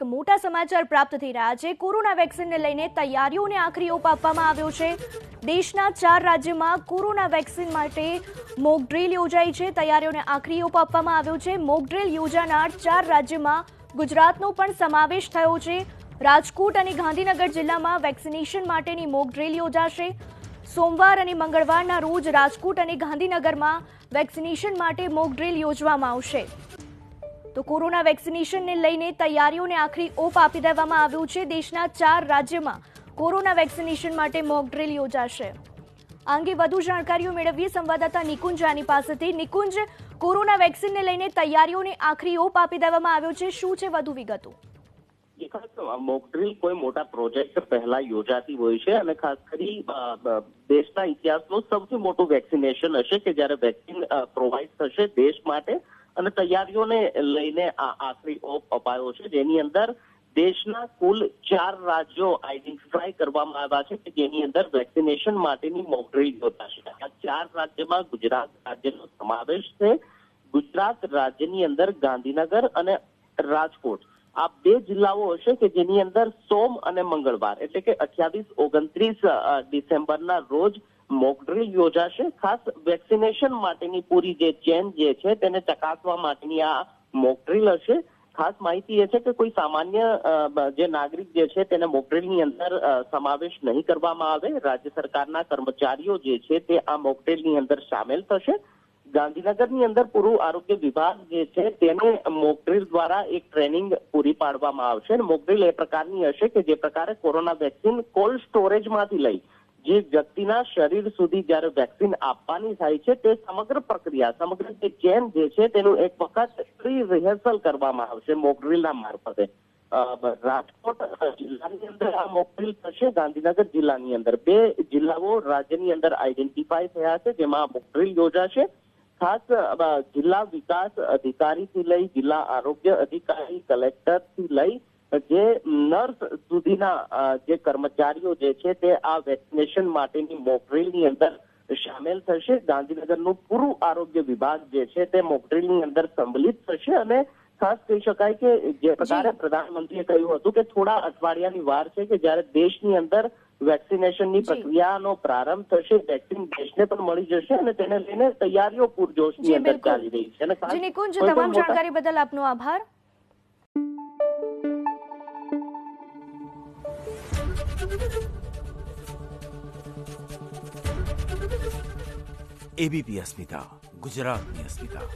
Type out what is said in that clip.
એક મોટા સમાચાર પ્રાપ્ત થઈ રહ્યા છે। કોરોના વેક્સિનને લઈને તૈયારીઓને આખરી ઓપ આપવામાં આવ્યો છે। દેશના 4 રાજ્યોમાં કોરોના વેક્સિન માટે મોક ડ્રીલ યોજાઈ છે। તૈયારીઓને આખરી ઓપ આપવામાં આવ્યો છે। મોક ડ્રીલ યોજાનાર 4 રાજ્યોમાં ગુજરાતનો પણ સમાવેશ થયો છે। રાજકોટ અને ગાંધીનગર જિલ્લામાં વેક્સિનેશન માટેની મોક ડ્રીલ યોજાશે। સોમવાર અને મંગળવારના રોજ રાજકોટ અને ગાંધીનગરમાં વેક્સિનેશન માટે મોક ડ્રીલ યોજવામાં આવશે। તો કોરોના વેક્સિનેશનને લઈને તૈયારીઓને આખરી ઓપ આપી દેવામાં આવ્યું છે। દેશના 4 રાજ્યોમાં કોરોના વેક્સિનેશન માટે મોક ડ્રીલ યોજાશે। આ અંગે વધુ જાણકારીઓ મેળવીએ સંવાદદાતા નિકુંજ રાની પાસેથી। નિકુંજ, કોરોના વેક્સિનને લઈને તૈયારીઓને આખરી ઓપ આપી દેવામાં આવ્યો છે, શું છે વધુ વિગતો? મોક ડ્રીલ કોઈ મોટા પ્રોજેક્ટ પહેલા યોજાતી હોય છે અને ખાસ કરી દેશના ઇતિહાસનું સૌથી મોટું વેક્સિનેશન હશે કે જ્યારે વેક્સિન પ્રોવાઈડ થશે દેશ માટે અને તૈયારીઓને લઈને આ આખરી ઓપ અપાયો છે, જેની અંદર દેશના કુલ 4 રાજ્યો આઈડેન્ટિફાઈ કરવામાં આવ્યા છે કે જેની અંદર વેક્સિનેશન માટેની મોક ડ્રીલ યોજાશે। આ 4 રાજ્યમાં ગુજરાત રાજ્યનો સમાવેશ છે। ગુજરાત રાજ્યની અંદર ગાંધીનગર અને રાજકોટ આ 2 જિલ્લાઓ હશે કે જેની અંદર સોમ અને મંગળવાર એટલે કે 28-29 ડિસેમ્બરના રોજ મોક ડ્રીલ યોજાશે। ખાસ વેક્સિનેશન માટેની પૂરી જે ચેન જે છે તેને ચકાસવા માટેની આ મોક ડ્રીલ હશે। ખાસ માહિતી એ છે કે કોઈ સામાન્ય જે નાગરિક જે છે તેને મોક ડ્રીલની અંદર સમાવેશ નહીં કરવામાં આવે। રાજ્ય સરકારના કર્મચારીઓ જે છે તે આ મોક ડ્રીલની અંદર સામેલ થશે। ગાંધીનગરની અંદર પૂરું આરોગ્ય વિભાગ જે છે તેને મોક ડ્રીલ દ્વારા એક ટ્રેનિંગ પૂરી પાડવામાં આવશે। મોક ડ્રીલ એ પ્રકારની હશે કે જે પ્રકારે કોરોના વેક્સિન કોલ્ડ સ્ટોરેજમાંથી લઈ જે વ્યક્તિના શરીર સુધી જ્યારે વેક્સિન આપવાની થાય છે તે સમગ્ર પ્રક્રિયા સમગ્ર જે ચેન જે છે તેનું એક વખત પ્રી રિહર્સલ કરવામાં આવશે મોક ડ્રીલના મારફતે। રાજકોટ જિલ્લાની અંદર આ મોક ડ્રીલ થશે। ગાંધીનગર જિલ્લાની અંદર 2 જિલ્લાઓ રાજ્યની અંદર આઈડેન્ટિફાઈ થયા છે જેમાં મોક ડ્રીલ યોજાશે। ખાસ જિલ્લા વિકાસ અધિકારીથી લઈ જિલ્લા આરોગ્ય અધિકારી કલેક્ટરથી લઈ જે નર્સ સુધીના જે કર્મચારીઓ જે છે તે આ વેક્સિનેશન માટેની મોક ડ્રીલની અંદર સામેલ થશે। ગાંધીનગરનું પૂરું આરોગ્ય વિભાગ જે છે તે મોક ડ્રીલની અંદર સંમિલિત થશે અને ખાસ કહી શકાય કે જે પ્રકારે પ્રધાનમંત્રીએ કહ્યું હતું કે થોડા અઠવાડિયાની વાર છે કે જ્યારે દેશની અંદર વેક્સિનેશનની પ્રક્રિયાનો પ્રારંભ થશે, વેક્સિન દેશને પણ મળી જશે અને તેને લઈને તૈયારીઓ પૂરજોશની અંદર ચાલી રહી છે। અને નિકુંજ, તમામ જાણકારી બદલ આપનો આભાર। એબીપી અસ્મિતા, ગુજરાતની અસ્મિતા।